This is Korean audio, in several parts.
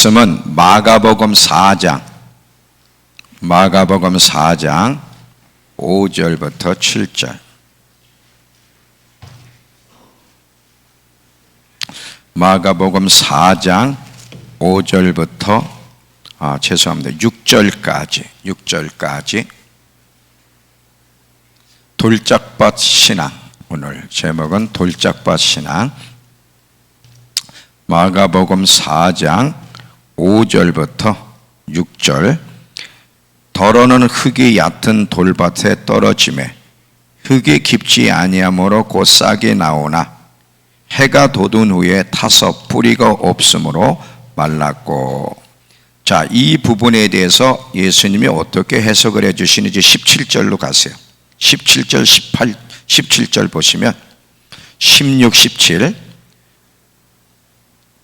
말씀은 마가복음 4장 5절부터 7절. 마가복음 4장 5절부터 6절까지 돌짝밭 신앙. 오늘 제목은 돌짝밭 신앙. 마가복음 4장 5절부터 6절. 더러는 흙이 얕은 돌밭에 떨어지매 흙이 깊지 아니하므로 곧 싹이 나오나 해가 돋은 후에 타서 뿌리가 없으므로 말랐고. 자, 이 부분에 대해서 예수님이 어떻게 해석을 해 주시는지 17절로 가세요. 17절, 18, 17절 보시면 16, 17.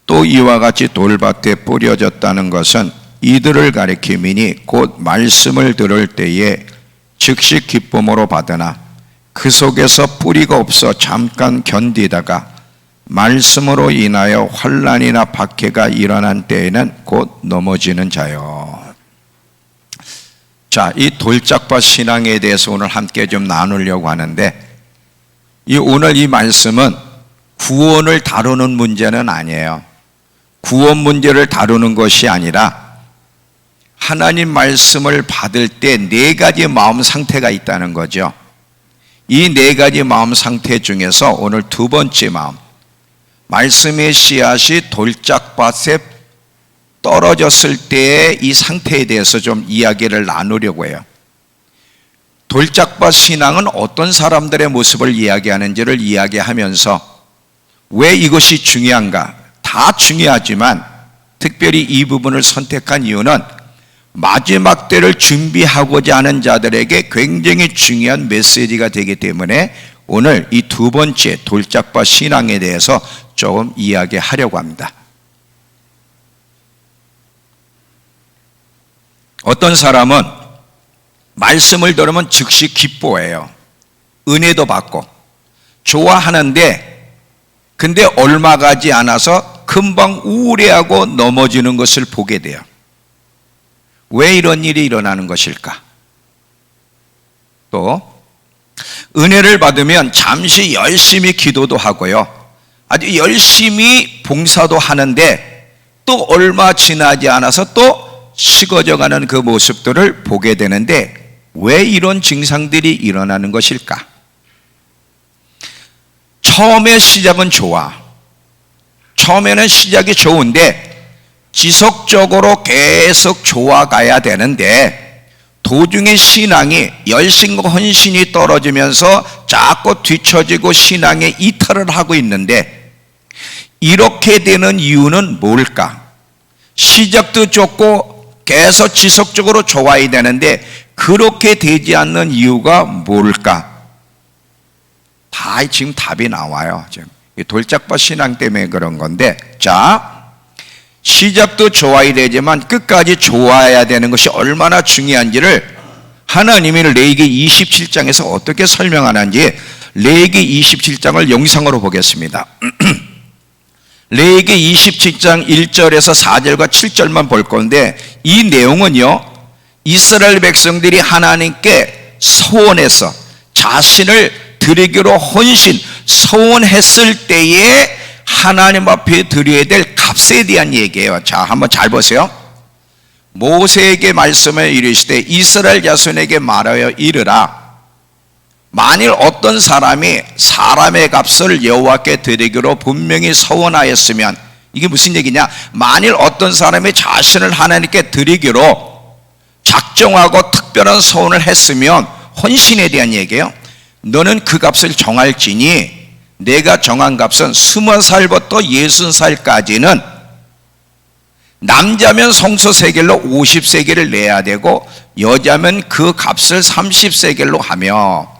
또 이와 같이 돌밭에 뿌려졌다는 것은 이들을 가리킴이니 곧 말씀을 들을 때에 즉시 기쁨으로 받으나 그 속에서 뿌리가 없어 잠깐 견디다가 말씀으로 인하여 환난이나 박해가 일어난 때에는 곧 넘어지는 자요. 자, 이 돌짝밭 신앙에 대해서 오늘 함께 좀 나누려고 하는데, 오늘 이 말씀은 구원을 다루는 문제는 아니에요. 구원 문제를 다루는 것이 아니라 하나님 말씀을 받을 때 네 가지 마음 상태가 있다는 거죠. 이 네 가지 마음 상태 중에서 오늘 두 번째 마음, 말씀의 씨앗이 돌짝밭에 떨어졌을 때의 이 상태에 대해서 좀 이야기를 나누려고 해요. 돌짝밭 신앙은 어떤 사람들의 모습을 이야기하는지를 이야기하면서 왜 이것이 중요한가? 다 중요하지만 특별히 이 부분을 선택한 이유는 마지막 때를 준비하고자 하는 자들에게 굉장히 중요한 메시지가 되기 때문에 오늘 이 두 번째 돌짝밭 신앙에 대해서 조금 이야기하려고 합니다. 어떤 사람은 말씀을 들으면 즉시 기뻐해요. 은혜도 받고 좋아하는데, 근데 얼마 가지 않아서 금방 우울해하고 넘어지는 것을 보게 돼요. 왜 이런 일이 일어나는 것일까? 또 은혜를 받으면 잠시 열심히 기도도 하고요, 아주 열심히 봉사도 하는데 또 얼마 지나지 않아서 또 식어져가는 그 모습들을 보게 되는데 왜 이런 증상들이 일어나는 것일까? 처음에 시작은 좋아. 처음에는 시작이 좋은데 지속적으로 계속 좋아가야 되는데 도중에 신앙이 열심과 헌신이 떨어지면서 자꾸 뒤처지고 신앙에 이탈을 하고 있는데, 이렇게 되는 이유는 뭘까? 시작도 좋고 계속 지속적으로 좋아야 되는데 그렇게 되지 않는 이유가 뭘까? 다 지금 답이 나와요. 지금 돌짝밭 신앙 때문에 그런 건데, 자, 시작도 좋아야 되지만 끝까지 좋아야 되는 것이 얼마나 중요한지를 하나님이 레위기 27장에서 어떻게 설명하는지 레위기 27장을 영상으로 보겠습니다. 레위기 27장 1절에서 4절과 7절만 볼 건데, 이 내용은요, 이스라엘 백성들이 하나님께 서원해서 자신을 드리기로 헌신, 서원했을 때에 하나님 앞에 드려야 될 값에 대한 얘기예요. 자, 한번 잘 보세요. 모세에게 말씀을 이르시되 이스라엘 자손에게 말하여 이르라. 만일 어떤 사람이 사람의 값을 여호와께 드리기로 분명히 서원하였으면, 이게 무슨 얘기냐? 만일 어떤 사람이 자신을 하나님께 드리기로 작정하고 특별한 서원을 했으면, 헌신에 대한 얘기예요. 너는 그 값을 정할지니 내가 정한 값은 20살부터 60살까지는 남자면 성소세겔로 50세겔을 내야 되고 여자면 그 값을 30세겔로 하며,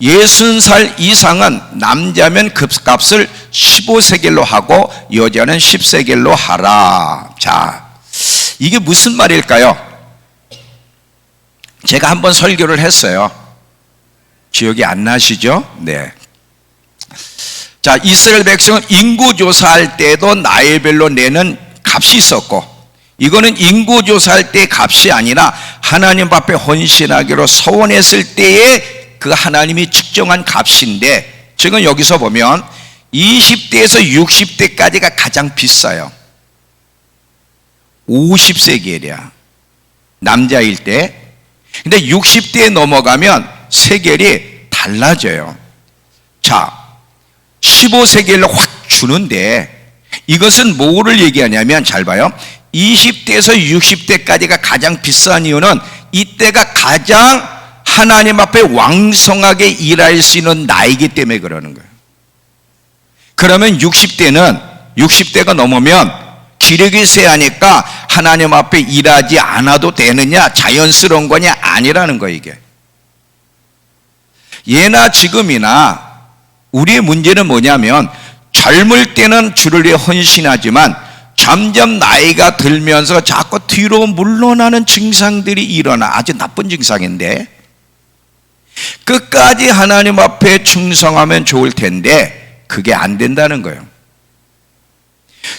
60살 이상은 남자면 그 값을 15세겔로 하고 여자는 10세겔로 하라. 자, 이게 무슨 말일까요? 제가 한번 설교를 했어요. 기억이 안 나시죠? 네. 자, 이스라엘 백성은 인구조사할 때도 나이별로 내는 값이 있었고, 이거는 인구조사할 때의 값이 아니라 하나님 앞에 헌신하기로 서원했을 때에 그 하나님이 측정한 값인데, 지금 여기서 보면 20대에서 60대까지가 가장 비싸요. 50세겔이야, 남자일 때. 근데 60대에 넘어가면 세겔이 달라져요. 자, 15세겔로 확 주는데, 이것은 뭐를 얘기하냐면, 잘 봐요. 20대에서 60대까지가 가장 비싼 이유는 이때가 가장 하나님 앞에 왕성하게 일할 수 있는 나이기 때문에 그러는 거예요. 그러면 60대가 넘으면 기력이 쇠하니까 하나님 앞에 일하지 않아도 되느냐, 자연스러운 거냐, 아니라는 거예요. 이게 예나 지금이나 우리의 문제는 뭐냐면, 젊을 때는 주를 위해 헌신하지만 점점 나이가 들면서 자꾸 뒤로 물러나는 증상들이 일어나. 아주 나쁜 증상인데, 끝까지 하나님 앞에 충성하면 좋을 텐데 그게 안 된다는 거예요.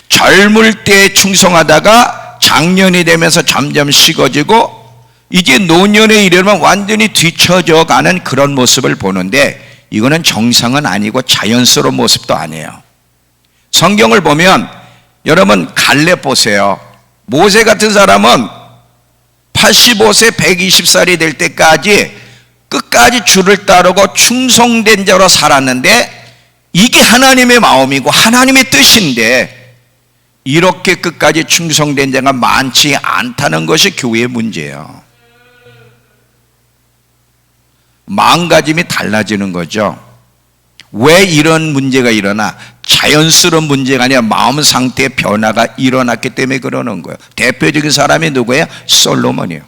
젊을 때 충성하다가 장년이 되면서 점점 식어지고 이제 노년에 이르면 완전히 뒤처져 가는 그런 모습을 보는데, 이거는 정상은 아니고 자연스러운 모습도 아니에요. 성경을 보면 여러분 갈렙 보세요. 모세 같은 사람은 85세 120살이 될 때까지 끝까지 주를 따르고 충성된 자로 살았는데, 이게 하나님의 마음이고 하나님의 뜻인데 이렇게 끝까지 충성된 자가 많지 않다는 것이 교회의 문제예요. 마음가짐이 달라지는 거죠. 왜 이런 문제가 일어나? 자연스러운 문제가 아니라 마음 상태의 변화가 일어났기 때문에 그러는 거예요. 대표적인 사람이 누구예요? 솔로몬이에요.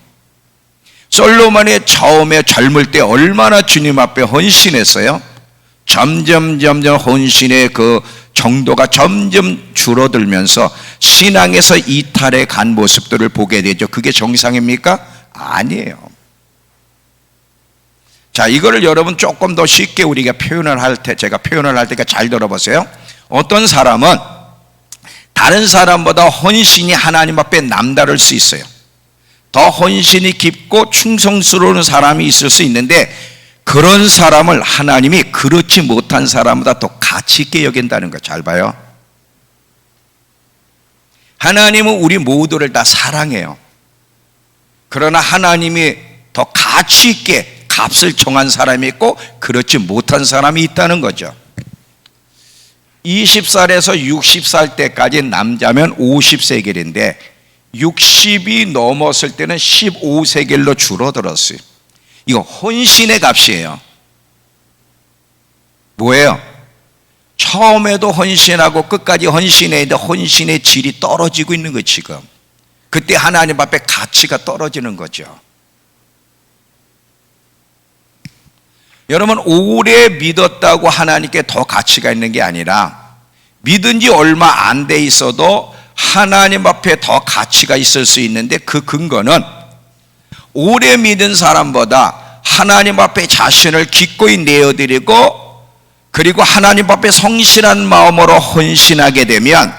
솔로몬이 처음에 젊을 때 얼마나 주님 앞에 헌신했어요? 점점 헌신의 그 정도가 점점 줄어들면서 신앙에서 이탈해 간 모습들을 보게 되죠. 그게 정상입니까? 아니에요. 자, 이거를 여러분 조금 더 쉽게 우리가 표현을 할 때, 제가 표현을 할 테니까 잘 들어보세요. 어떤 사람은 다른 사람보다 헌신이 하나님 앞에 남다를 수 있어요. 더 헌신이 깊고 충성스러운 사람이 있을 수 있는데, 그런 사람을 하나님이 그렇지 못한 사람보다 더 가치 있게 여긴다는 거. 잘 봐요. 하나님은 우리 모두를 다 사랑해요. 그러나 하나님이 더 가치 있게 값을 정한 사람이 있고 그렇지 못한 사람이 있다는 거죠. 20살에서 60살 때까지 남자면 50세겔인데 60이 넘었을 때는 15세겔로 줄어들었어요. 이거 헌신의 값이에요. 뭐예요? 처음에도 헌신하고 끝까지 헌신했는데 헌신의 질이 떨어지고 있는 거예요. 지금 그때 하나님 앞에 가치가 떨어지는 거죠. 여러분, 오래 믿었다고 하나님께 더 가치가 있는 게 아니라, 믿은 지 얼마 안 돼 있어도 하나님 앞에 더 가치가 있을 수 있는데, 그 근거는 오래 믿은 사람보다 하나님 앞에 자신을 기꺼이 내어드리고, 그리고 하나님 앞에 성실한 마음으로 헌신하게 되면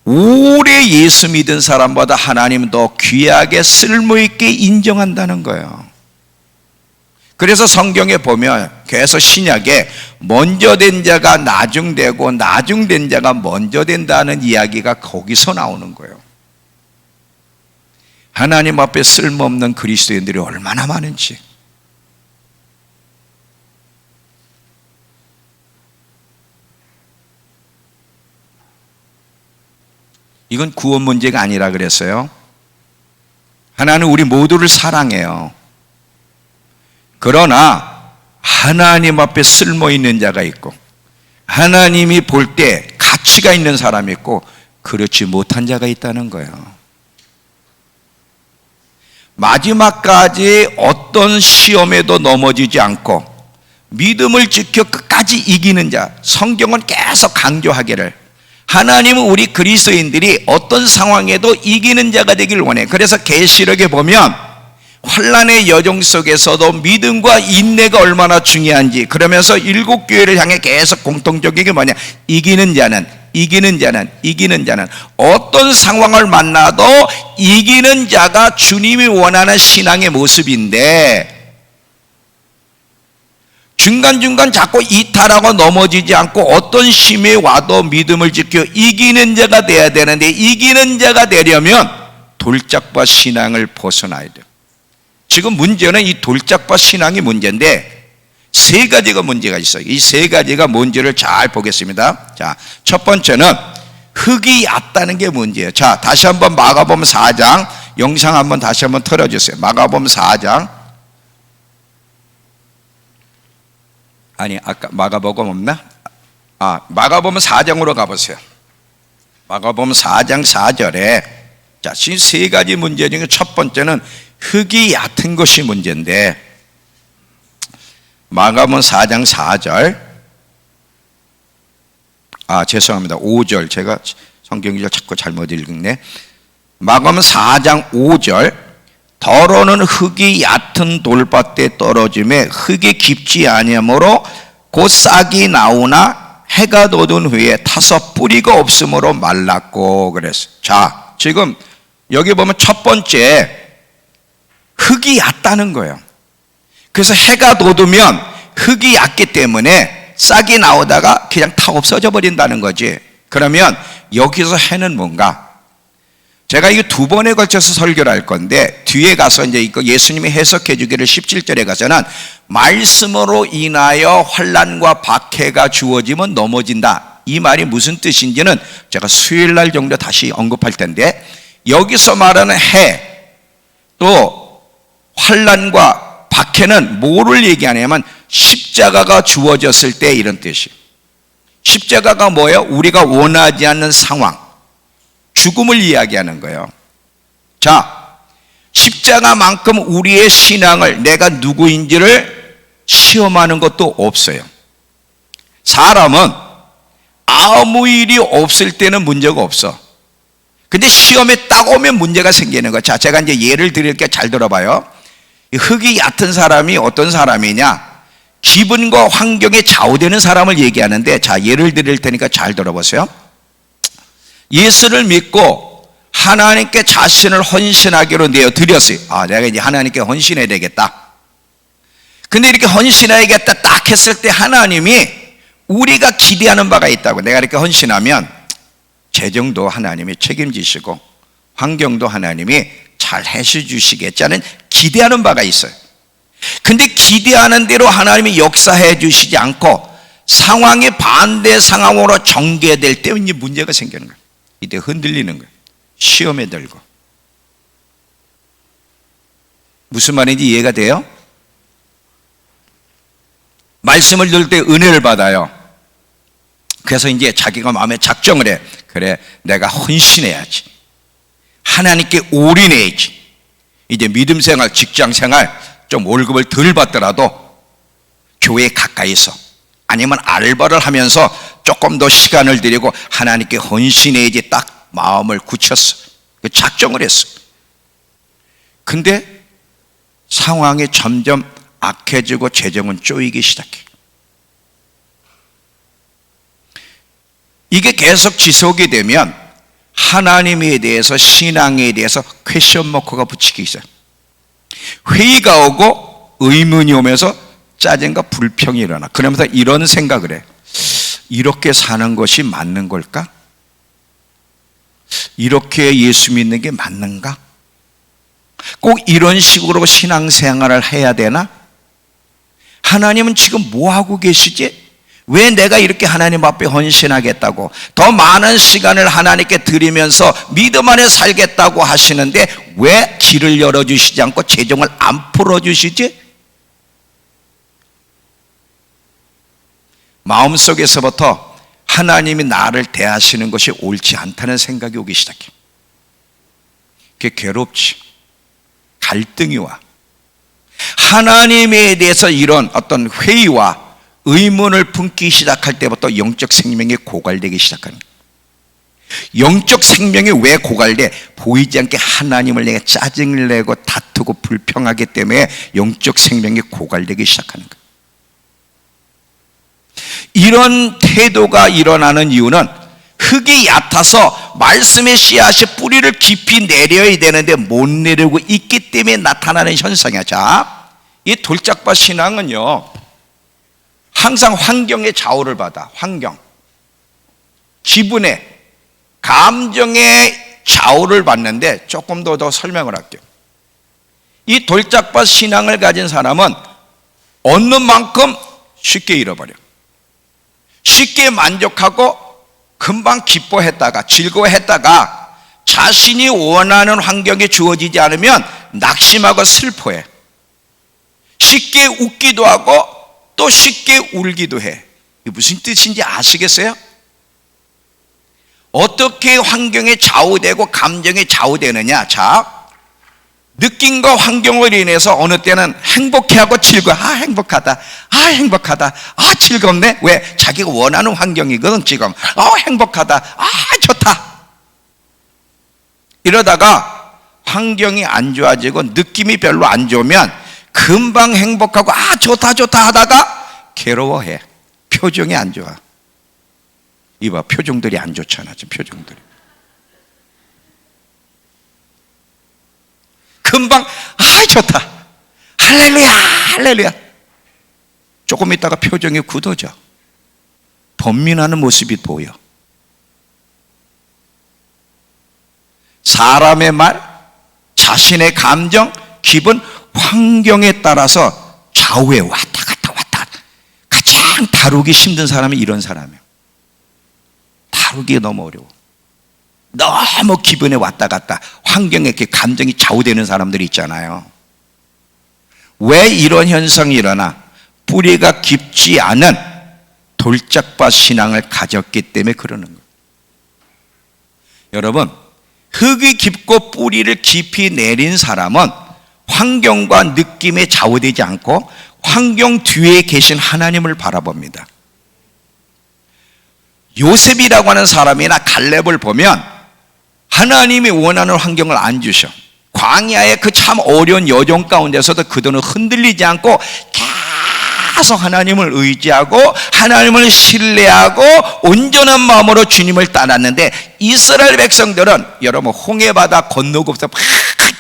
오래 예수 믿은 사람보다 하나님 더 귀하게 쓸모있게 인정한다는 거예요. 그래서 성경에 보면 계속 신약에 먼저 된 자가 나중되고 나중된 자가 먼저 된다는 이야기가 거기서 나오는 거예요. 하나님 앞에 쓸모없는 그리스도인들이 얼마나 많은지. 이건 구원 문제가 아니라 그랬어요. 하나님은 우리 모두를 사랑해요. 그러나 하나님 앞에 쓸모 있는 자가 있고 하나님이 볼 때 가치가 있는 사람이 있고 그렇지 못한 자가 있다는 거예요. 마지막까지 어떤 시험에도 넘어지지 않고 믿음을 지켜 끝까지 이기는 자, 성경은 계속 강조하기를, 하나님은 우리 그리스도인들이 어떤 상황에도 이기는 자가 되길 원해. 그래서 계시록에 보면 환난의 여정 속에서도 믿음과 인내가 얼마나 중요한지, 그러면서 일곱 교회를 향해 계속 공통적인 게 뭐냐? 이기는 자는 어떤 상황을 만나도 이기는 자가 주님이 원하는 신앙의 모습인데, 중간중간 자꾸 이탈하고 넘어지지 않고 어떤 심이 와도 믿음을 지켜 이기는 자가 돼야 되는데, 이기는 자가 되려면 돌짝밭 신앙을 벗어나야 돼요. 지금 문제는 이 돌짝밭 신앙이 문제인데, 세 가지가 문제가 있어요. 이 세 가지가 뭔지를 잘 보겠습니다. 자, 첫 번째는 흙이 얕다는 게 문제예요. 자, 다시 한번 마가복음 4장 영상 한번 다시 한번 틀어주세요. 마가복음 4장. 아니, 아까 마가복음 없나? 마가복음 4장으로 가보세요. 마가복음 4장 4절에, 자, 지금 세 가지 문제 중에 첫 번째는 흙이 얕은 것이 문제인데, 마가복음 4장 4절, 죄송합니다. 5절. 제가 성경기를 자꾸 잘못 읽네. 마가복음 4장 5절, 더러는 흙이 얕은 돌밭에 떨어짐에 흙이 깊지 아니하므로 곧 싹이 나오나 해가 돋은 후에 타서 뿌리가 없으므로 말랐고 그랬어요. 자, 지금 여기 보면 첫 번째 흙이 얕다는 거예요. 그래서 해가 돋으면 흙이 얕기 때문에 싹이 나오다가 그냥 다 없어져 버린다는 거지. 그러면 여기서 해는 뭔가? 제가 이거 두 번에 걸쳐서 설교를 할 건데, 뒤에 가서 이제 이거 예수님이 해석해 주기를 17절에 가서는 말씀으로 인하여 환난과 박해가 주어지면 넘어진다. 이 말이 무슨 뜻인지는 제가 수요일 날 정도 다시 언급할 텐데, 여기서 말하는 해, 또 환난과 박해는 뭐를 얘기하냐면 십자가가 주어졌을 때 이런 뜻이에요. 십자가가 뭐예요? 우리가 원하지 않는 상황, 죽음을 이야기하는 거예요. 자, 십자가만큼 우리의 신앙을, 내가 누구인지를 시험하는 것도 없어요. 사람은 아무 일이 없을 때는 문제가 없어. 근데 시험에 딱 오면 문제가 생기는 거야. 자, 제가 이제 예를 드릴게요. 잘 들어봐요. 흙이 얕은 사람이 어떤 사람이냐? 기분과 환경에 좌우되는 사람을 얘기하는데, 자, 예를 드릴 테니까 잘 들어보세요. 예수를 믿고 하나님께 자신을 헌신하기로 내어드렸어요. 내가 이제 하나님께 헌신해야 되겠다. 근데 이렇게 헌신해야겠다 딱 했을 때 하나님이 우리가 기대하는 바가 있다고. 내가 이렇게 헌신하면 재정도 하나님이 책임지시고 환경도 하나님이 잘 해주시겠다는 기대하는 바가 있어요. 근데 기대하는 대로 하나님이 역사해 주시지 않고 상황이 반대 상황으로 전개될 때 이제 문제가 생기는 거예요. 이때 흔들리는 거예요. 시험에 들고. 무슨 말인지 이해가 돼요? 말씀을 들을 때 은혜를 받아요. 그래서 이제 자기가 마음에 작정을 해. 그래, 내가 헌신해야지. 하나님께 올인해야지. 이제 믿음 생활, 직장 생활 좀 월급을 덜 받더라도 교회 가까이서, 아니면 알바를 하면서 조금 더 시간을 들이고 하나님께 헌신해야지 딱 마음을 굳혔어. 작정을 했어. 근데 상황이 점점 악해지고 재정은 쪼이기 시작해. 이게 계속 지속이 되면 하나님에 대해서, 신앙에 대해서 퀘션 마크가 붙이기 시작. 회의가 오고 의문이 오면서 짜증과 불평이 일어나. 그러면서 이런 생각을 해. 이렇게 사는 것이 맞는 걸까? 이렇게 예수 믿는 게 맞는가? 꼭 이런 식으로 신앙생활을 해야 되나? 하나님은 지금 뭐 하고 계시지? 왜 내가 이렇게 하나님 앞에 헌신하겠다고, 더 많은 시간을 하나님께 드리면서 믿음 안에 살겠다고 하시는데 왜 길을 열어주시지 않고 재정을 안 풀어주시지? 마음속에서부터 하나님이 나를 대하시는 것이 옳지 않다는 생각이 오기 시작해. 그게 괴롭지. 갈등이 와. 하나님에 대해서 이런 어떤 회의와 의문을 품기 시작할 때부터 영적 생명이 고갈되기 시작하는 거예요. 영적 생명이 왜 고갈돼? 보이지 않게 하나님을 내가 짜증을 내고 다투고 불평하기 때문에 영적 생명이 고갈되기 시작하는 거예요. 이런 태도가 일어나는 이유는 흙이 얕아서 말씀의 씨앗이 뿌리를 깊이 내려야 되는데 못 내리고 있기 때문에 나타나는 현상이야. 자, 이 돌짝밭 신앙은요, 항상 환경의 좌우를 받아. 환경, 기분의, 감정의 좌우를 받는데 조금 더 설명을 할게요. 이 돌짝밭 신앙을 가진 사람은 얻는 만큼 쉽게 잃어버려. 쉽게 만족하고 금방 기뻐했다가 즐거워했다가 자신이 원하는 환경이 주어지지 않으면 낙심하고 슬퍼해. 쉽게 웃기도 하고 또 쉽게 울기도 해. 이게 무슨 뜻인지 아시겠어요? 어떻게 환경에 좌우되고 감정에 좌우되느냐? 자, 느낌과 환경으로 인해서 어느 때는 행복해하고 즐거워. 아, 행복하다. 아, 행복하다. 아, 즐겁네. 왜? 자기가 원하는 환경이거든, 지금. 행복하다. 아, 좋다. 이러다가 환경이 안 좋아지고 느낌이 별로 안 좋으면 금방 행복하고 아, 좋다, 좋다 하다가 괴로워해. 표정이 안 좋아. 이봐, 표정들이 안 좋잖아, 지금 표정들이. 금방 아, 좋다, 할렐루야, 할렐루야. 조금 있다가 표정이 굳어져. 번민하는 모습이 보여. 사람의 말, 자신의 감정, 기분, 환경에 따라서 좌우에 왔다 갔다 왔다 갔다. 가장 다루기 힘든 사람이 이런 사람이에요. 다루기가 너무 어려워. 너무 기분에 왔다 갔다, 환경에 이렇게 감정이 좌우되는 사람들이 있잖아요. 왜 이런 현상이 일어나? 뿌리가 깊지 않은 돌짝밭 신앙을 가졌기 때문에 그러는 거예요. 여러분, 흙이 깊고 뿌리를 깊이 내린 사람은 환경과 느낌에 좌우되지 않고 환경 뒤에 계신 하나님을 바라봅니다. 요셉이라고 하는 사람이나 갈렙을 보면 하나님이 원하는 환경을 안 주셔. 광야의 그 참 어려운 여정 가운데서도 그들은 흔들리지 않고 계속 하나님을 의지하고 하나님을 신뢰하고 온전한 마음으로 주님을 따랐는데, 이스라엘 백성들은 여러분 홍해바다 건너고서 막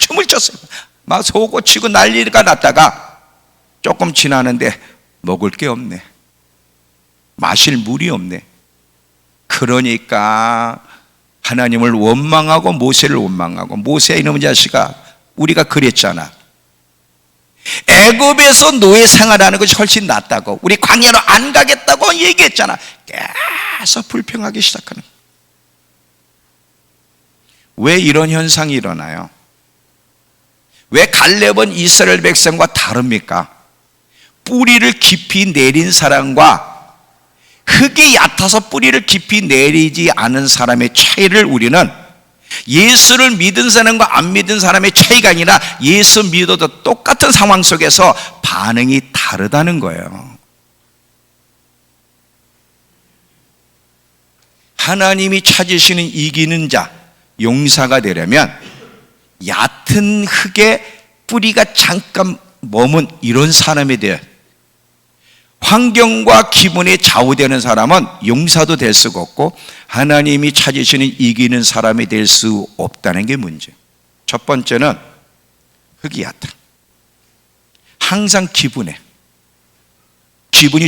춤을 췄어요. 막 쏘고 치고 난리가 났다가 조금 지나는데 먹을 게 없네, 마실 물이 없네. 그러니까 하나님을 원망하고 모세를 원망하고, 모세 이놈의 자식아, 우리가 그랬잖아. 애굽에서 노예 생활하는 것이 훨씬 낫다고, 우리 광야로 안 가겠다고 얘기했잖아. 계속 불평하기 시작하는. 왜 이런 현상이 일어나요? 왜 갈렙은 이스라엘 백성과 다릅니까? 뿌리를 깊이 내린 사람과 흙이 얕아서 뿌리를 깊이 내리지 않은 사람의 차이를 우리는 예수를 믿은 사람과 안 믿은 사람의 차이가 아니라 예수 믿어도 똑같은 상황 속에서 반응이 다르다는 거예요. 하나님이 찾으시는 이기는 자, 용사가 되려면 얕은 흙에 뿌리가 잠깐 머문 이런 사람이 돼요. 환경과 기분에 좌우되는 사람은 용사도 될 수가 없고 하나님이 찾으시는 이기는 사람이 될 수 없다는 게 문제. 첫 번째는 흙이 얕다. 항상 기분이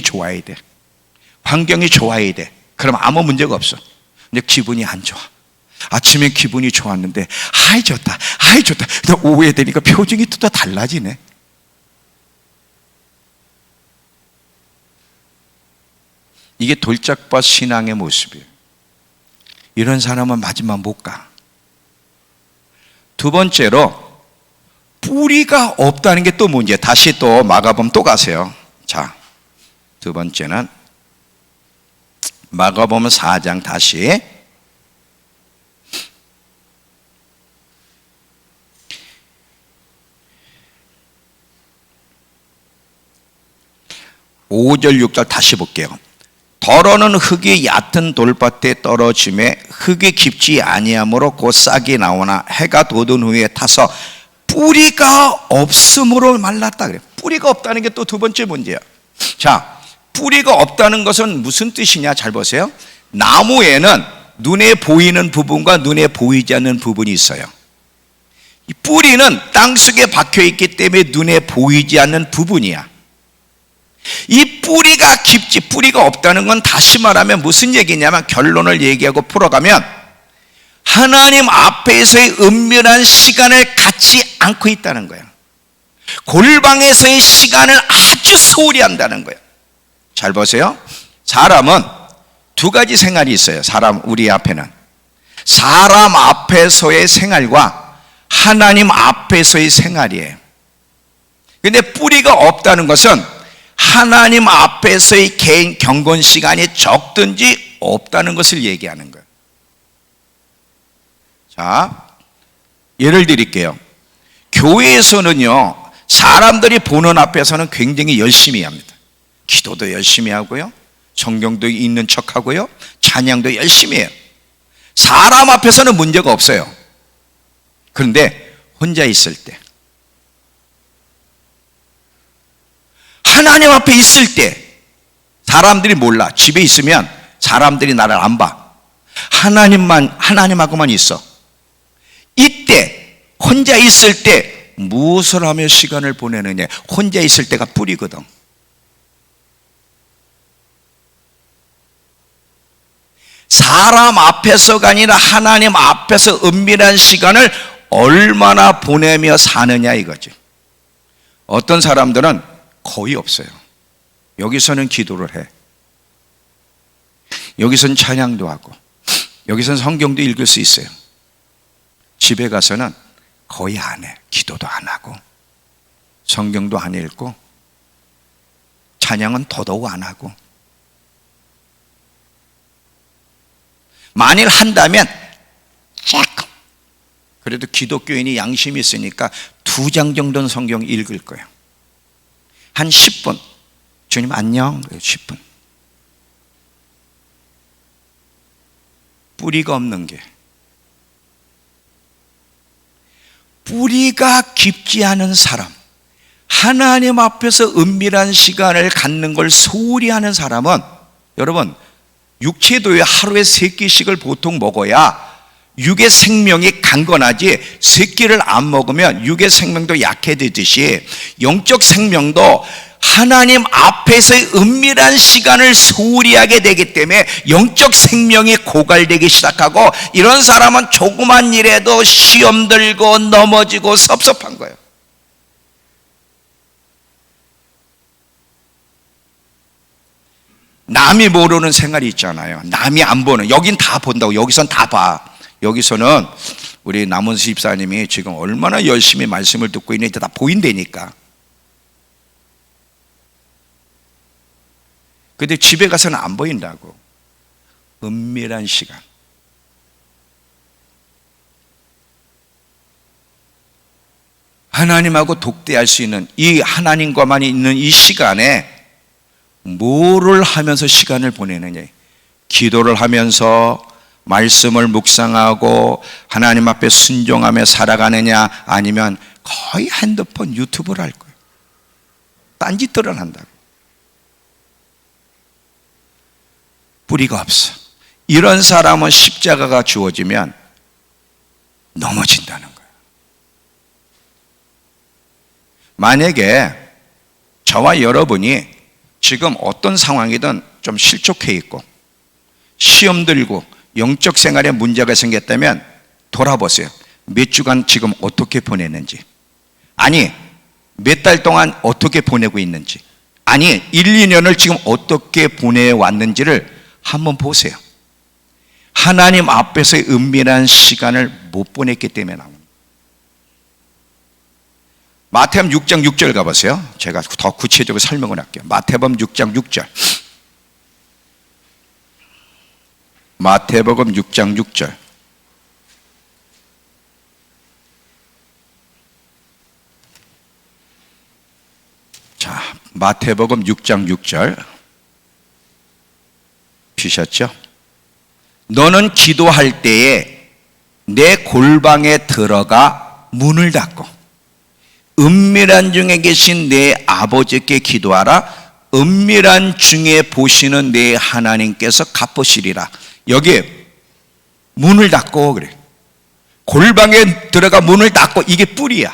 좋아야 돼. 환경이 좋아야 돼. 그럼 아무 문제가 없어. 근데 기분이 안 좋아. 아침에 기분이 좋았는데 아이 좋다, 아이 좋다. 근데 오후에 되니까 표정이 또 달라지네. 이게 돌짝밭 신앙의 모습이에요. 이런 사람은 마지막 못 가. 두 번째로 뿌리가 없다는 게 또 문제. 다시 또 마가복음 또 가세요. 자, 두 번째는 마가복음 4장 다시 5절 6절 다시 볼게요. 더러는 흙이 얕은 돌밭에 떨어짐에 흙이 깊지 아니하므로 곧 싹이 나오나 해가 돋은 후에 타서 뿌리가 없으므로 말랐다 그래. 뿌리가 없다는 게 또 두 번째 문제야. 자, 뿌리가 없다는 것은 무슨 뜻이냐? 잘 보세요. 나무에는 눈에 보이는 부분과 눈에 보이지 않는 부분이 있어요. 이 뿌리는 땅속에 박혀 있기 때문에 눈에 보이지 않는 부분이야. 이 뿌리가 깊지, 뿌리가 없다는 건 다시 말하면 무슨 얘기냐면, 결론을 얘기하고 풀어가면 하나님 앞에서의 은밀한 시간을 갖지 않고 있다는 거예요. 골방에서의 시간을 아주 소홀히 한다는 거예요. 잘 보세요. 사람은 두 가지 생활이 있어요. 우리 앞에는 사람 앞에서의 생활과 하나님 앞에서의 생활이에요. 근데 뿌리가 없다는 것은 하나님 앞에서의 개인 경건 시간이 적든지 없다는 것을 얘기하는 거예요. 자, 예를 드릴게요. 교회에서는요, 사람들이 보는 앞에서는 굉장히 열심히 합니다. 기도도 열심히 하고요, 성경도 읽는 척하고요, 찬양도 열심히 해요. 사람 앞에서는 문제가 없어요. 그런데 혼자 있을 때, 하나님 앞에 있을 때 사람들이 몰라. 집에 있으면 사람들이 나를 안 봐. 하나님하고만 있어. 이때 혼자 있을 때 무엇을 하며 시간을 보내느냐? 혼자 있을 때가 뿌리거든. 사람 앞에서가 아니라 하나님 앞에서 은밀한 시간을 얼마나 보내며 사느냐 이거지. 어떤 사람들은 거의 없어요. 여기서는 기도를 해, 여기서는 찬양도 하고, 여기서는 성경도 읽을 수 있어요. 집에 가서는 거의 안 해. 기도도 안 하고, 성경도 안 읽고, 찬양은 더더욱 안 하고, 만일 한다면 조금, 그래도 기독교인이 양심이 있으니까 2장 정도는 성경 읽을 거예요. 한 10분, 주님 안녕, 10분. 뿌리가 없는 게, 뿌리가 깊지 않은 사람, 하나님 앞에서 은밀한 시간을 갖는 걸 소홀히 하는 사람은, 여러분, 육체도에 하루에 3끼씩을 보통 먹어야 육의 생명이 강건하지, 3끼를 안 먹으면 육의 생명도 약해지듯이 영적 생명도 하나님 앞에서의 은밀한 시간을 소홀히 하게 되기 때문에 영적 생명이 고갈되기 시작하고, 이런 사람은 조그만 일에도 시험 들고 넘어지고 섭섭한 거예요. 남이 모르는 생활이 있잖아요. 남이 안 보는, 여긴 다 본다고. 여기선 다 봐. 여기서는 우리 남원수 집사님이 지금 얼마나 열심히 말씀을 듣고 있는지 다 보인다니까. 근데 집에 가서는 안 보인다고. 은밀한 시간. 하나님하고 독대할 수 있는, 이 하나님과만 있는 이 시간에 뭐를 하면서 시간을 보내느냐? 기도를 하면서 말씀을 묵상하고 하나님 앞에 순종하며 살아가느냐, 아니면 거의 핸드폰 유튜브를 할 거예요. 딴짓들을 한다고. 뿌리가 없어. 이런 사람은 십자가가 주어지면 넘어진다는 거예요. 만약에 저와 여러분이 지금 어떤 상황이든 좀 실족해 있고 시험 들고 영적 생활에 문제가 생겼다면 돌아보세요. 몇 주간 지금 어떻게 보냈는지, 아니 몇 달 동안 어떻게 보내고 있는지, 아니 1, 2년을 지금 어떻게 보내왔는지를 한번 보세요. 하나님 앞에서의 은밀한 시간을 못 보냈기 때문에 나옵니다. 마태복음 6장 6절 가보세요. 제가 더 구체적으로 설명을 할게요. 마태복음 6장 6절. 마태복음 6장 6절. 자, 마태복음 6장 6절. 입히셨죠? 너는 기도할 때에 내 골방에 들어가 문을 닫고 은밀한 중에 계신 내 아버지께 기도하라. 은밀한 중에 보시는 내 하나님께서 갚으시리라. 여기에 문을 닫고 그래. 골방에 들어가 문을 닫고, 이게 뿌리야.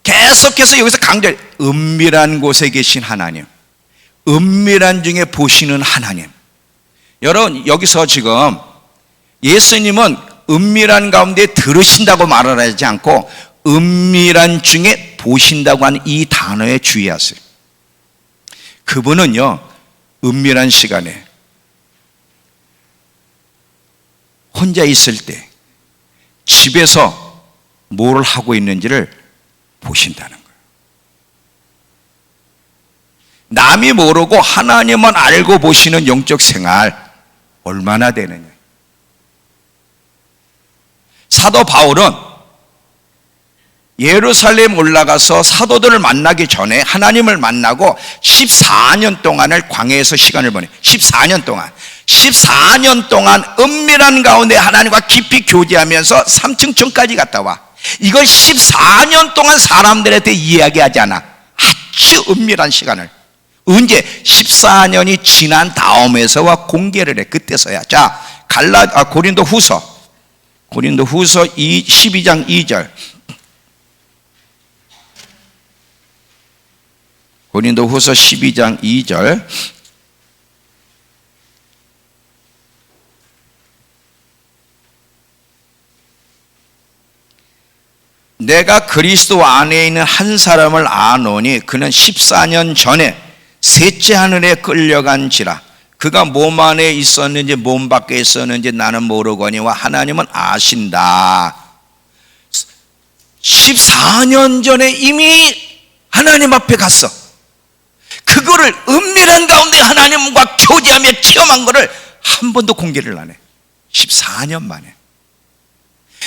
계속해서 여기서 강조해. 은밀한 곳에 계신 하나님, 은밀한 중에 보시는 하나님. 여러분, 여기서 지금 예수님은 은밀한 가운데 들으신다고 말을 하지 않고 은밀한 중에 보신다고 하는 이 단어에 주의하세요. 그분은요, 은밀한 시간에 혼자 있을 때 집에서 뭘 하고 있는지를 보신다는 거예요. 남이 모르고 하나님만 알고 보시는 영적 생활 얼마나 되느냐. 사도 바울은 예루살렘 올라가서 사도들을 만나기 전에 하나님을 만나고 14년 동안을 광야에서 시간을 보내. 14년 동안 은밀한 가운데 하나님과 깊이 교제하면서 3층 천까지 갔다 와. 이걸 14년 동안 사람들한테 이야기하지 않아. 아주 은밀한 시간을. 언제? 14년이 지난 다음에서와 공개를 해. 그때서야. 자, 고린도 후서 12장 2절. 고린도 후서 12장 2절. 내가 그리스도 안에 있는 한 사람을 아노니 그는 14년 전에 셋째 하늘에 끌려간지라. 그가 몸 안에 있었는지 몸 밖에 있었는지 나는 모르거니와 하나님은 아신다. 14년 전에 이미 하나님 앞에 갔어. 그거를 은밀한 가운데 하나님과 교제하며 체험한 거를 한 번도 공개를 안 해. 14년 만에.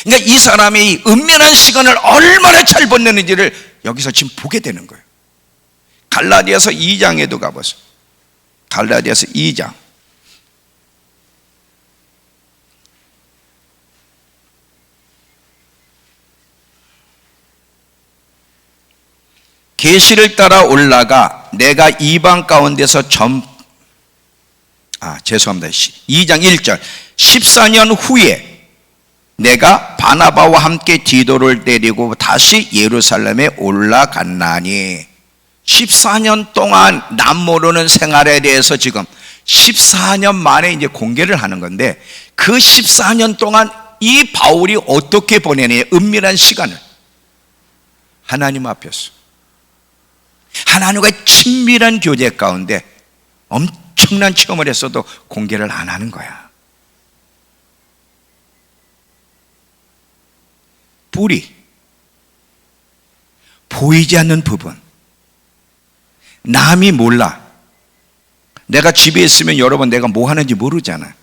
그러니까 이 사람이 이 은밀한 시간을 얼마나 잘 보내는지를 여기서 지금 보게 되는 거예요. 갈라디아서 2장에도 가보세요. 갈라디아서 2장. 계시를 따라 올라가 내가 이방 가운데서 죄송합니다. 2장 1절. 14년 후에 내가 바나바와 함께 디도를 데리고 다시 예루살렘에 올라갔나니. 14년 동안 남 모르는 생활에 대해서 지금 14년 만에 이제 공개를 하는 건데, 그 14년 동안 이 바울이 어떻게 보내느냐. 은밀한 시간을 하나님 앞에서 하나님과의 친밀한 교제 가운데 엄청난 체험을 했어도 공개를 안 하는 거야. 뿌리, 보이지 않는 부분, 남이 몰라. 내가 집에 있으면 여러분 내가 뭐 하는지 모르잖아.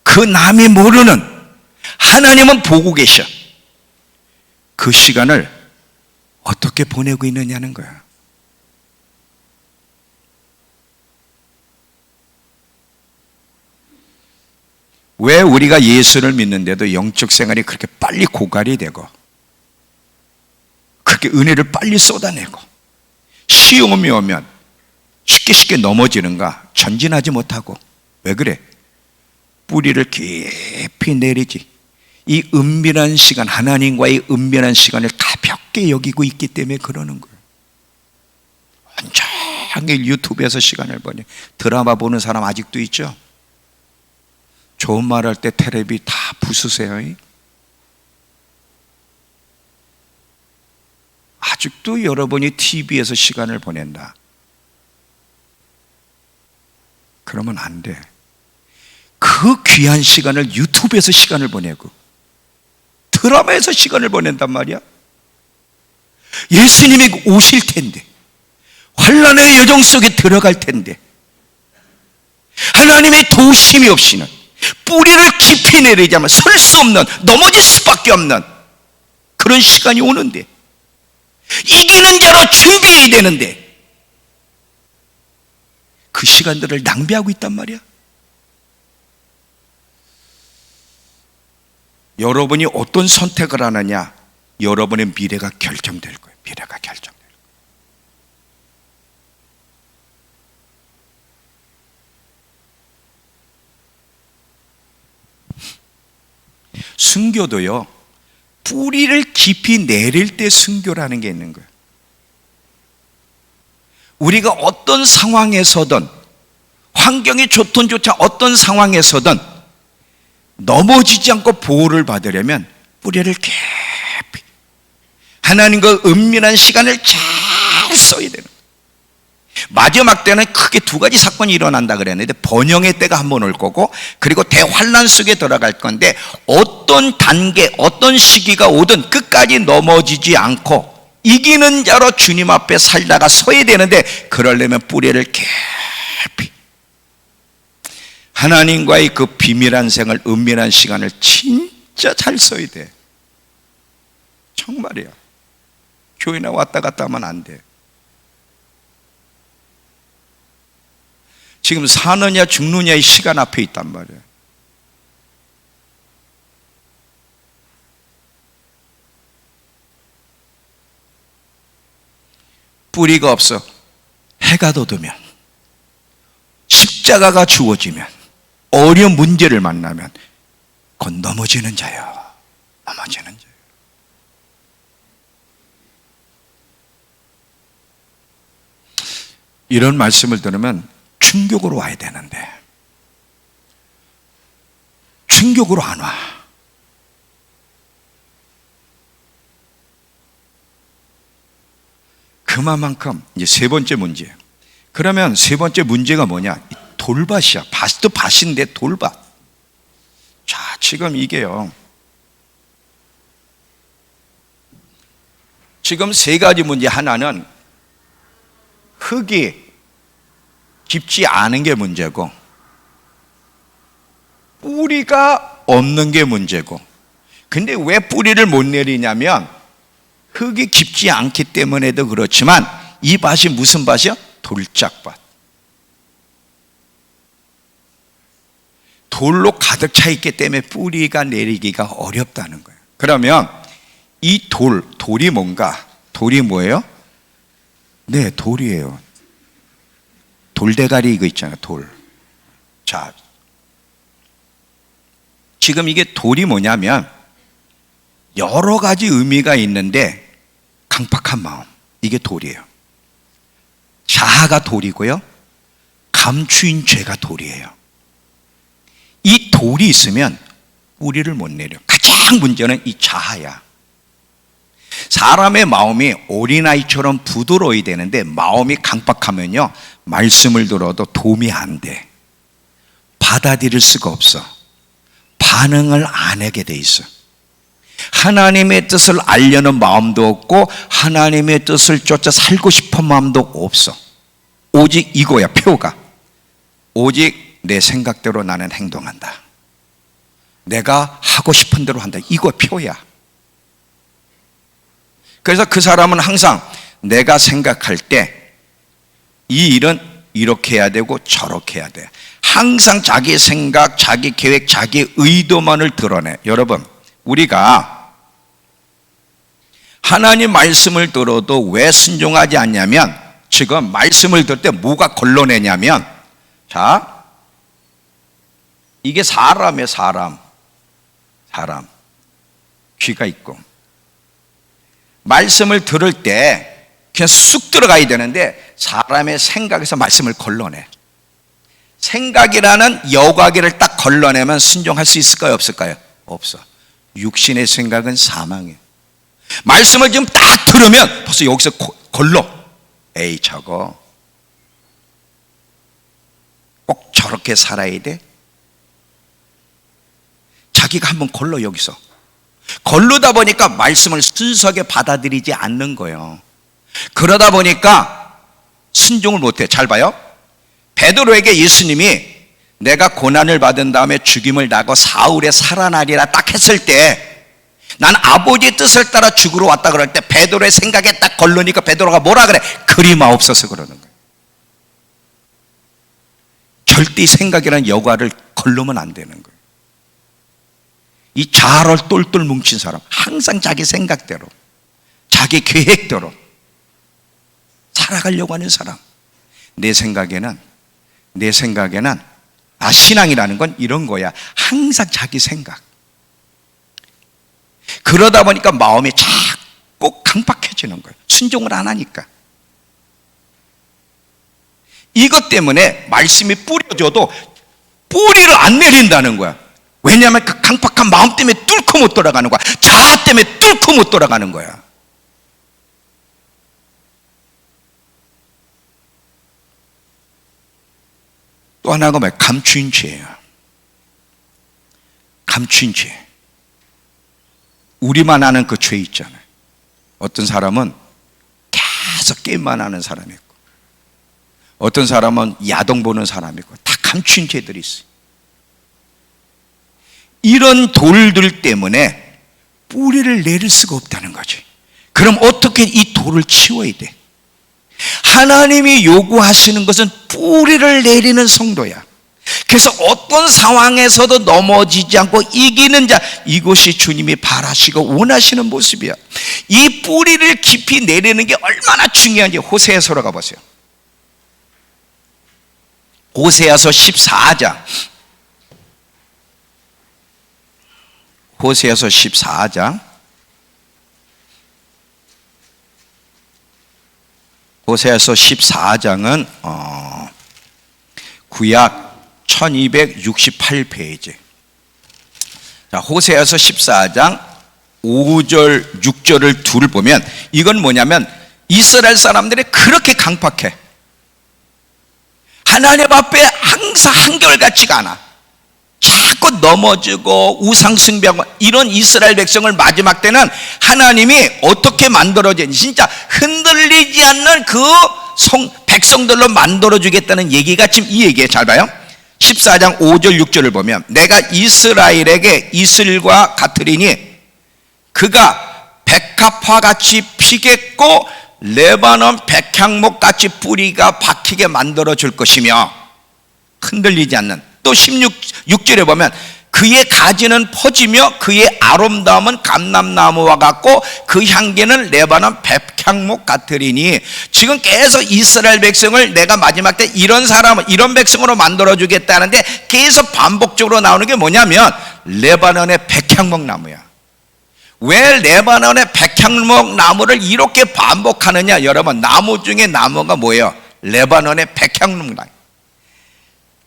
그 남이 모르는 하나님은 보고 계셔. 그 시간을 어떻게 보내고 있느냐는 거야. 왜 우리가 예수를 믿는데도 영적 생활이 그렇게 빨리 고갈이 되고 그렇게 은혜를 빨리 쏟아내고 시험이 오면 쉽게 넘어지는가? 전진하지 못하고. 왜 그래? 뿌리를 깊이 내리지. 이 은밀한 시간, 하나님과의 은밀한 시간을 가볍게 여기고 있기 때문에 그러는 거예요. 온종일 유튜브에서 시간을 보내. 드라마 보는 사람 아직도 있죠? 좋은 말 할 때 텔레비 다 부수세요. 아직도 여러분이 TV에서 시간을 보낸다. 그러면 안 돼. 그 귀한 시간을 유튜브에서 시간을 보내고 드라마에서 시간을 보낸단 말이야. 예수님이 오실 텐데, 환난의 여정 속에 들어갈 텐데, 하나님의 도우심이 없이는 뿌리를 깊이 내리자면 설 수 없는, 넘어질 수밖에 없는 그런 시간이 오는데, 이기는 자로 준비해야 되는데 그 시간들을 낭비하고 있단 말이야. 여러분이 어떤 선택을 하느냐, 여러분의 미래가 결정될 거예요. 미래가 결정될 거예요. 순교도요, 뿌리를 깊이 내릴 때 순교라는 게 있는 거예요. 우리가 어떤 상황에서든, 환경이 좋든 좋지 않은 어떤 상황에서든 넘어지지 않고 보호를 받으려면 뿌리를 깊이, 하나님과 은밀한 시간을 잘 써야 되는 거예요. 마지막 때는 크게 두 가지 사건이 일어난다 그랬는데, 번영의 때가 한번 올 거고, 그리고 대환란 속에 들어갈 건데, 어떤 단계, 어떤 시기가 오든 끝까지 넘어지지 않고 이기는 자로 주님 앞에 살다가 서야 되는데, 그러려면 뿌리를 깊이, 하나님과의 그 비밀한 생활, 은밀한 시간을 진짜 잘 써야 돼. 정말이야. 교회나 왔다 갔다 하면 안 돼. 지금 사느냐 죽느냐의 시간 앞에 있단 말이에요. 뿌리가 없어 해가 돋으면, 십자가가 주어지면, 어려운 문제를 만나면 곧 넘어지는 자요. 넘어지는 자요. 이런 말씀을 들으면 충격으로 와야 되는데 충격으로 안 와. 그만큼 이제 세 번째 문제. 그러면 세 번째 문제가 뭐냐? 돌밭이야. 밭도 밭인데 돌밭. 자, 지금 이게요, 지금 세 가지 문제. 하나는 흙이 깊지 않은 게 문제고, 뿌리가 없는 게 문제고. 근데 왜 뿌리를 못 내리냐면, 흙이 깊지 않기 때문에도 그렇지만 이 밭이 무슨 밭이야? 돌짝밭. 돌로 가득 차 있기 때문에 뿌리가 내리기가 어렵다는 거예요. 그러면 이 돌이 뭔가? 돌이 뭐예요? 네, 돌이에요. 돌대가리 이거 있잖아요, 돌. 자, 지금 이게 돌이 뭐냐면 여러 가지 의미가 있는데, 강팍한 마음, 이게 돌이에요. 자아가 돌이고요, 감추인 죄가 돌이에요. 이 돌이 있으면 뿌리를 못 내려. 가장 문제는 이 자아야. 사람의 마음이 어린아이처럼 부드러워야 되는데, 마음이 강팍하면요, 말씀을 들어도 도움이 안 돼. 받아들일 수가 없어. 반응을 안 하게 돼 있어. 하나님의 뜻을 알려는 마음도 없고, 하나님의 뜻을 쫓아 살고 싶은 마음도 없어. 오직 이거야, 표가. 오직 내 생각대로 나는 행동한다. 내가 하고 싶은 대로 한다. 이거 표야. 그래서 그 사람은 항상 내가 생각할 때 이 일은 이렇게 해야 되고 저렇게 해야 돼. 항상 자기 생각, 자기 계획, 자기 의도만을 드러내. 여러분, 우리가 하나님 말씀을 들어도 왜 순종하지 않냐면, 지금 말씀을 들을 때 뭐가 걸러내냐면, 자, 이게 사람이에요. 사람. 귀가 있고, 말씀을 들을 때 그냥 쑥 들어가야 되는데 사람의 생각에서 말씀을 걸러내. 생각이라는 여과기를 딱 걸러내면 순종할 수 있을까요? 없을까요? 없어. 육신의 생각은 사망이에요. 말씀을 지금 딱 들으면 벌써 여기서 걸러. 에이, 저거 꼭 저렇게 살아야 돼? 자기가 한번 걸러. 여기서 걸르다 보니까 말씀을 순수하게 받아들이지 않는 거예요. 그러다 보니까 순종을 못해. 잘 봐요. 베드로에게 예수님이 내가 고난을 받은 다음에 죽임을 당하고 사흘에 살아나리라 딱 했을 때, 난 아버지의 뜻을 따라 죽으러 왔다 그럴 때 베드로의 생각에 딱 걸르니까 베드로가 뭐라 그래? 그리마옵소서 그러는 거예요. 절대 이 생각이라는 여과를 걸르면 안 되는 거예요. 이 자아를 똘똘 뭉친 사람, 항상 자기 생각대로, 자기 계획대로 살아가려고 하는 사람. 내 생각에는 신앙이라는 건 이런 거야. 항상 자기 생각. 그러다 보니까 마음이 자꾸 강박해지는 거예요. 순종을 안 하니까. 이것 때문에 말씀이 뿌려져도 뿌리를 안 내린다는 거야. 왜냐하면 그 강박한 마음 때문에 뚫고 못 돌아가는 거야. 자아 때문에 뚫고 못 돌아가는 거야. 또 하나가 뭐야? 감추인 죄예요. 감추인 죄. 우리만 아는 그 죄 있잖아요. 어떤 사람은 계속 게임만 하는 사람이 있고, 어떤 사람은 야동 보는 사람이 있고, 다 감추인 죄들이 있어요. 이런 돌들 때문에 뿌리를 내릴 수가 없다는 거지. 그럼 어떻게 이 돌을 치워야 돼? 하나님이 요구하시는 것은 뿌리를 내리는 성도야. 그래서 어떤 상황에서도 넘어지지 않고 이기는 자, 이것이 주님이 바라시고 원하시는 모습이야. 이 뿌리를 깊이 내리는 게 얼마나 중요한지 호세아서로 가보세요. 호세아서 14장. 호세아서 14장. 호세아서 14장은 구약 1268페이지. 자, 호세아서 14장 5절 6절을 둘을 보면 이건 뭐냐면 이스라엘 사람들이 그렇게 강팍해. 하나님 앞에 항상 한결같지가 않아. 자꾸 넘어지고 우상숭배하고 이런 이스라엘 백성을 마지막 때는 하나님이 어떻게 만들어진 진짜 흔들리지 않는 그 백성들로 만들어주겠다는 얘기가 지금 이 얘기예요. 잘 봐요. 14장 5절 6절을 보면 내가 이스라엘에게 이슬과 같으리니 그가 백합화 같이 피겠고 레바논 백향목 같이 뿌리가 박히게 만들어 줄 것이며 흔들리지 않는. 또 6절에 보면 그의 가지는 퍼지며 그의 아름다움은 감람나무와 같고 그 향기는 레바논 백향목 같으리니. 지금 계속 이스라엘 백성을 내가 마지막 때 이런 사람을 이런 백성으로 만들어 주겠다는데 계속 반복적으로 나오는 게 뭐냐면 레바논의 백향목 나무야. 왜 레바논의 백향목 나무를 이렇게 반복하느냐? 여러분, 나무 중에 나무가 뭐예요? 레바논의 백향목 나무.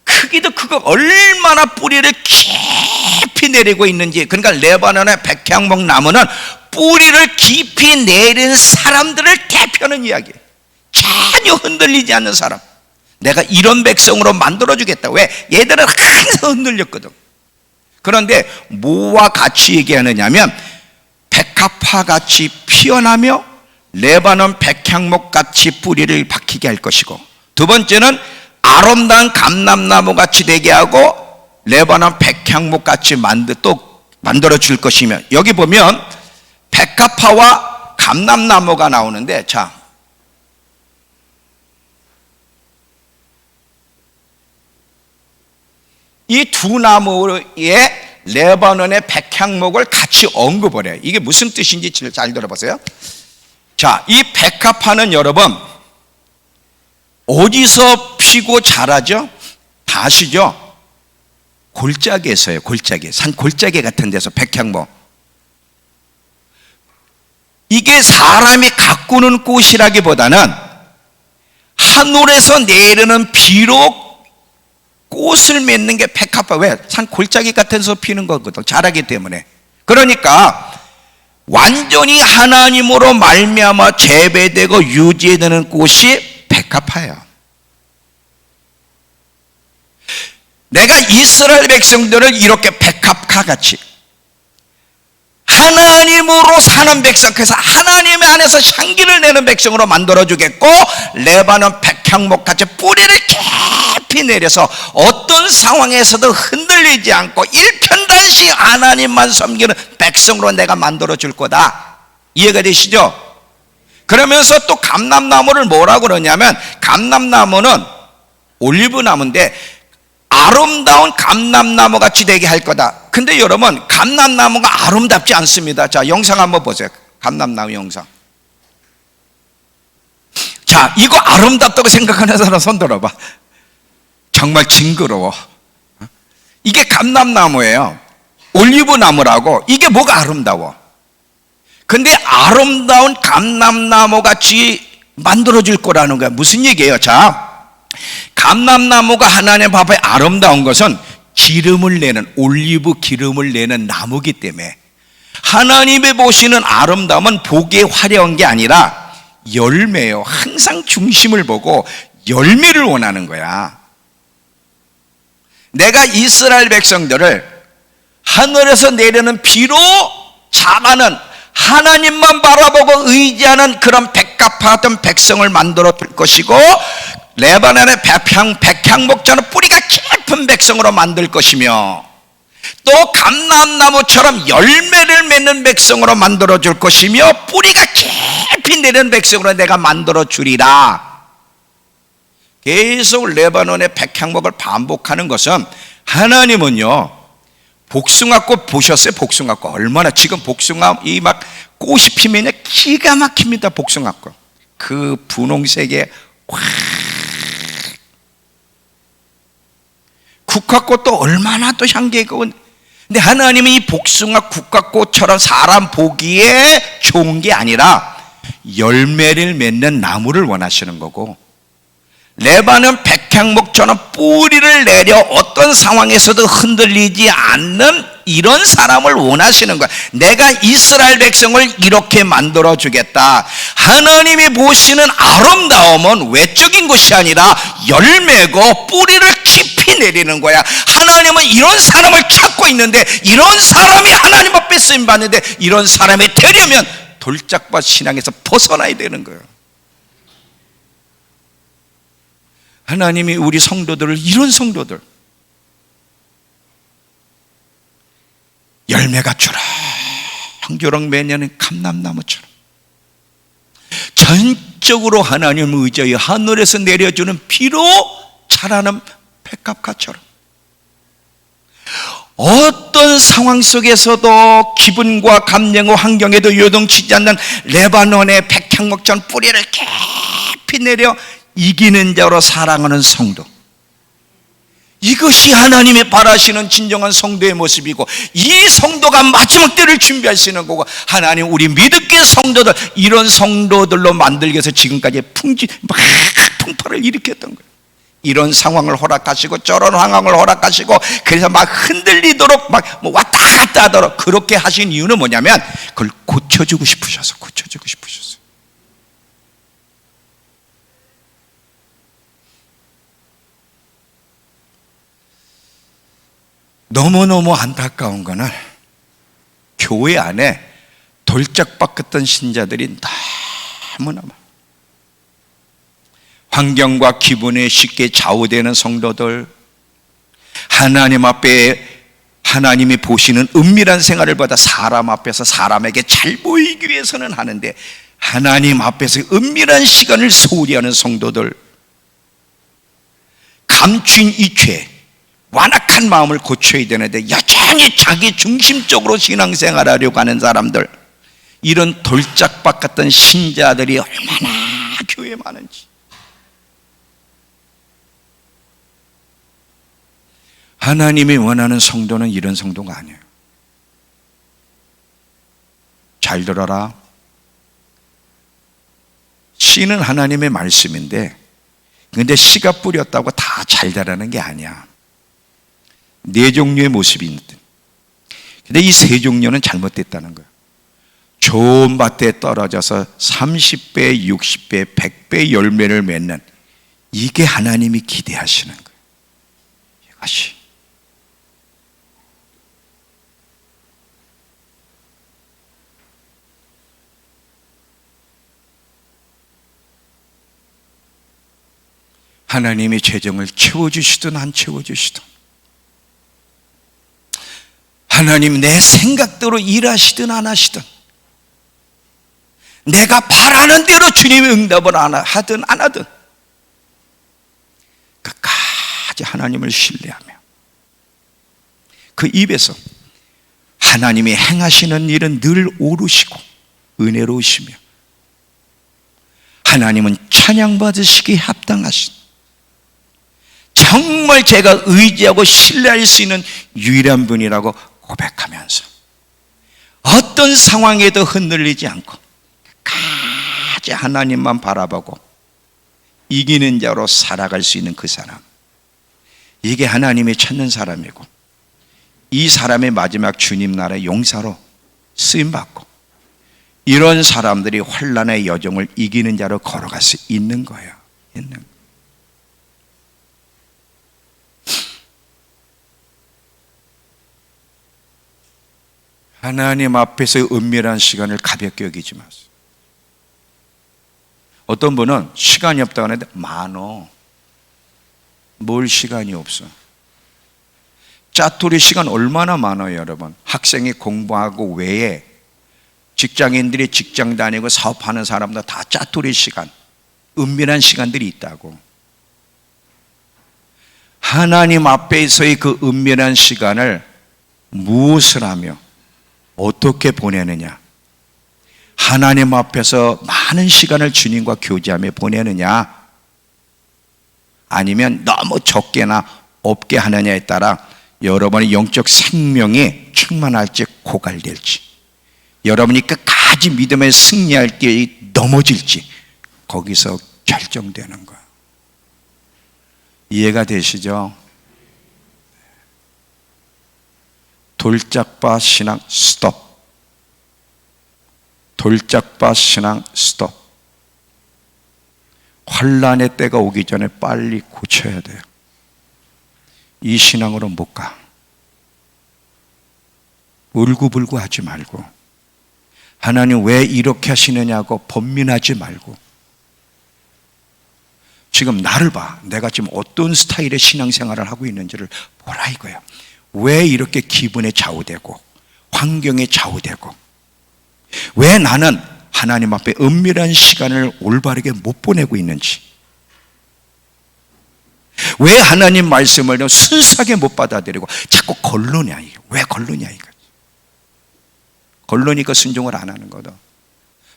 크기도 그거 얼마나 뿌리를 깊이 내리고 있는지. 그러니까 레바논의 백향목 나무는 뿌리를 깊이 내린 사람들을 대표하는 이야기예요. 전혀 흔들리지 않는 사람. 내가 이런 백성으로 만들어주겠다. 왜? 얘들은 항상 흔들렸거든. 그런데 뭐와 같이 얘기하느냐면 백합화 같이 피어나며 레바논 백향목 같이 뿌리를 박히게 할 것이고, 두 번째는 아름다운 감람나무 같이 되게 하고 레바논 백향목 같이 만들어 줄 것이며, 여기 보면 백합화와 감람나무가 나오는데, 자, 이 두 나무에 레바논의 백향목을 같이 언급을 해요. 이게 무슨 뜻인지 잘 들어보세요. 자, 이 백합화는 여러분 어디서 피고 자라죠? 다 아시죠? 골짜기에서요. 골짜기, 산 골짜기 같은 데서 백향목. 이게 사람이 가꾸는 꽃이라기보다는 하늘에서 내리는 비로 꽃을 맺는 게 백합화. 왜? 산 골짜기 같은 데서 피는 거거든, 자라기 때문에. 그러니까 완전히 하나님으로 말미암아 재배되고 유지되는 꽃이 백합화예요. 내가 이스라엘 백성들을 이렇게 백합화 같이 하나님으로 사는 백성, 그래서 하나님 안에서 향기를 내는 백성으로 만들어주겠고, 레바논 백향목 같이 뿌리를 깊이 내려서 어떤 상황에서도 흔들리지 않고 일편단심 하나님만 섬기는 백성으로 내가 만들어줄 거다. 이해가 되시죠? 그러면서 또 감람나무를 뭐라고 그러냐면, 감람나무는 올리브나무인데 아름다운 감람나무 같이 되게 할 거다. 근데 여러분, 감람나무가 아름답지 않습니다. 자, 영상 한번 보세요. 감람나무 영상. 자, 이거 아름답다고 생각하는 사람 손 들어봐. 정말 징그러워. 이게 감람나무예요. 올리브나무라고. 이게 뭐가 아름다워? 근데 아름다운 감람나무 같이 만들어줄 거라는 거야. 무슨 얘기예요? 자, 감람나무가 하나님 앞에 아름다운 것은 기름을 내는, 올리브 기름을 내는 나무기 때문에 하나님이 보시는 아름다움은 보기에 화려한 게 아니라 열매예요. 항상 중심을 보고 열매를 원하는 거야. 내가 이스라엘 백성들을 하늘에서 내리는 비로 자라는, 하나님만 바라보고 의지하는 그런 백합화된 백성을 만들어 줄 것이고, 레바논의 백향목처럼 뿌리가 깊은 백성으로 만들 것이며, 또 감람나무처럼 열매를 맺는 백성으로 만들어 줄 것이며, 뿌리가 깊이 내리는 백성으로 내가 만들어 주리라. 계속 레바논의 백향목을 반복하는 것은, 하나님은요, 복숭아꽃 보셨어요? 복숭아꽃 얼마나, 지금 복숭아 이 막 꽃이 피면 기가 막힙니다. 복숭아꽃 그 분홍색에 확. 국화꽃도 얼마나 또 향기있고. 근데 하나님은 이 복숭아 국화꽃처럼 사람 보기에 좋은 게 아니라 열매를 맺는 나무를 원하시는 거고, 레바논 백향목처럼 뿌리를 내려 어떤 상황에서도 흔들리지 않는 이런 사람을 원하시는 거야. 내가 이스라엘 백성을 이렇게 만들어 주겠다. 하나님이 보시는 아름다움은 외적인 것이 아니라 열매고 뿌리를 깊이 내리는 거야. 하나님은 이런 사람을 찾고 있는데, 이런 사람이 하나님 앞에 쓰임 받는데, 이런 사람이 되려면 돌짝밭 신앙에서 벗어나야 되는 거예요. 하나님이 우리 성도들을, 이런 성도들, 열매가 주렁주렁 매년 감람나무처럼 전적으로 하나님을 의지하여 하늘에서 내려주는 비로 자라는 백합화처럼, 어떤 상황 속에서도 기분과 감정과 환경에도 요동치지 않는 레바논의 백향목처럼 뿌리를 깊이 내려 이기는 자로 사랑하는 성도, 이것이 하나님이 바라시는 진정한 성도의 모습이고, 이 성도가 마지막 때를 준비하시는 거고, 하나님 우리 믿음의 성도들, 이런 성도들로 만들기 위해서 지금까지 풍파를 일으켰던 거예요. 이런 상황을 허락하시고 저런 상황을 허락하시고, 그래서 막 흔들리도록 막 왔다 갔다 하도록 그렇게 하신 이유는 뭐냐면, 그걸 고쳐주고 싶으셔서. 너무너무 안타까운 거는 교회 안에 돌짝밭 같은 신자들이 너무너무, 환경과 기분에 쉽게 좌우되는 성도들, 하나님 앞에 하나님이 보시는 은밀한 생활을 보다 사람 앞에서 사람에게 잘 보이기 위해서는 하는데, 하나님 앞에서 은밀한 시간을 소홀히 하는 성도들, 감춘 이 죄, 완악한 마음을 고쳐야 되는데 여전히 자기 중심적으로 신앙생활하려고 하는 사람들, 이런 돌짝밭 같은 신자들이 얼마나 교회에 많은지. 하나님이 원하는 성도는 이런 성도가 아니에요. 잘 들어라. 씨는 하나님의 말씀인데, 근데 씨가 뿌렸다고 다 잘 자라는 게 아니야. 네 종류의 모습이 있는데, 근데 이 세 종류는 잘못됐다는 거예요. 좋은 밭에 떨어져서 30배, 60배, 100배 열매를 맺는, 이게 하나님이 기대하시는 거예요. 이것이 하나님의 재정을 채워주시든 안 채워주시든, 하나님 내 생각대로 일하시든 안 하시든, 내가 바라는 대로 주님이 응답을 하든 안 하든, 끝까지 하나님을 신뢰하며 그 입에서 하나님이 행하시는 일은 늘 옳으시고 은혜로우시며 하나님은 찬양받으시기에 합당하신, 정말 제가 의지하고 신뢰할 수 있는 유일한 분이라고 고백하면서 어떤 상황에도 흔들리지 않고 끝까지 하나님만 바라보고 이기는 자로 살아갈 수 있는 그 사람, 이게 하나님이 찾는 사람이고 이 사람의 마지막 주님 나라의 용사로 쓰임받고 이런 사람들이 환난의 여정을 이기는 자로 걸어갈 수 있는 거예요. 하나님 앞에서의 은밀한 시간을 가볍게 여기지 마세요. 어떤 분은 시간이 없다고 하는데 많어. 뭘 시간이 없어? 짜투리 시간 얼마나 많아요, 여러분. 학생이 공부하고 외에 직장인들이 직장 다니고 사업하는 사람들 다 짜투리 시간, 은밀한 시간들이 있다고. 하나님 앞에서의 그 은밀한 시간을 무엇을 하며 어떻게 보내느냐? 하나님 앞에서 많은 시간을 주님과 교제하며 보내느냐? 아니면 너무 적게나 없게 하느냐에 따라 여러분의 영적 생명이 충만할지 고갈될지, 여러분이 끝까지 믿음에 승리할 때 넘어질지 거기서 결정되는 거예요. 이해가 되시죠? 돌짝바 신앙 스톱. 돌짝바 신앙 스톱. 환난의 때가 오기 전에 빨리 고쳐야 돼요. 이 신앙으로 못 가. 울고불고 하지 말고, 하나님 왜 이렇게 하시느냐고 번민하지 말고, 지금 나를 봐. 내가 지금 어떤 스타일의 신앙생활을 하고 있는지를 보라 이거야. 왜 이렇게 기분에 좌우되고 환경에 좌우되고, 왜 나는 하나님 앞에 은밀한 시간을 올바르게 못 보내고 있는지, 왜 하나님 말씀을 순수하게 못 받아들이고 자꾸 걸러냐. 왜 걸러냐 이거. 걸러니까 순종을 안 하는 거다.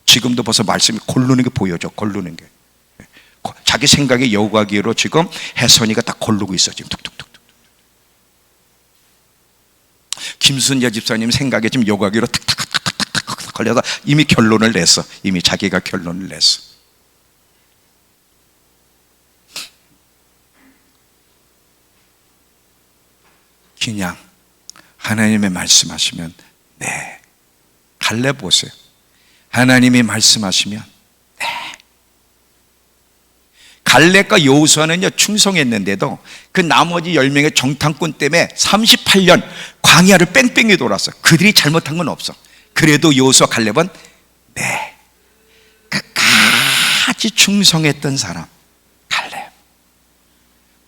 지금도 벌써 말씀이 걸르는 게 보여져. 걸르는 게 자기 생각에 여과기로 지금 혜선이가 딱 걸르고 있어. 지금 툭툭툭. 김순자 집사님 생각에 지금 여과기로 탁탁탁탁탁탁 걸려서 이미 결론을 냈어. 이미 자기가 결론을 냈어. 그냥 하나님의 말씀하시면 네. 갈렙 보세요. 하나님이 말씀하시면 네. 갈렙과 여호수아는요 충성했는데도 그 나머지 10명의 정탐꾼 때문에 38년 광야를 뺑뺑이 돌았어. 그들이 잘못한 건 없어. 그래도 여호수아 갈렙은 네. 끝까지 충성했던 사람 갈렙.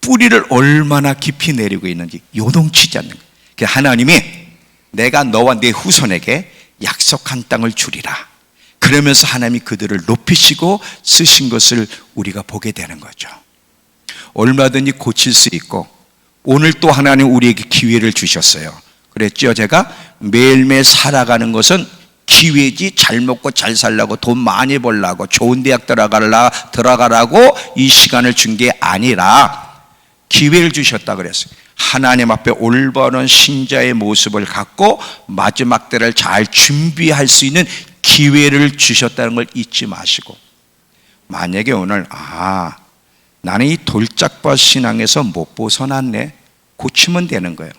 뿌리를 얼마나 깊이 내리고 있는지 요동치지 않는 거예요. 하나님이 내가 너와 내 후손에게 약속한 땅을 주리라. 그러면서 하나님이 그들을 높이시고 쓰신 것을 우리가 보게 되는 거죠. 얼마든지 고칠 수 있고, 오늘 또 하나님 우리에게 기회를 주셨어요. 그랬죠. 제가 매일매일 살아가는 것은 기회지, 잘 먹고 잘 살라고, 돈 많이 벌라고, 좋은 대학 들어가라고 이 시간을 준 게 아니라 기회를 주셨다 그랬어요. 하나님 앞에 올바른 신자의 모습을 갖고 마지막 때를 잘 준비할 수 있는 기회를 주셨다는 걸 잊지 마시고, 만약에 오늘 나는 이 돌짝밭 신앙에서 못 벗어났네, 고치면 되는 거예요.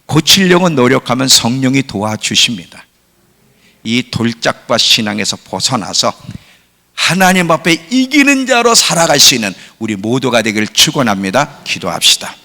고치려고 노력하면 성령이 도와주십니다. 이 돌짝밭 신앙에서 벗어나서 하나님 앞에 이기는 자로 살아갈 수 있는 우리 모두가 되기를 축원합니다. 기도합시다.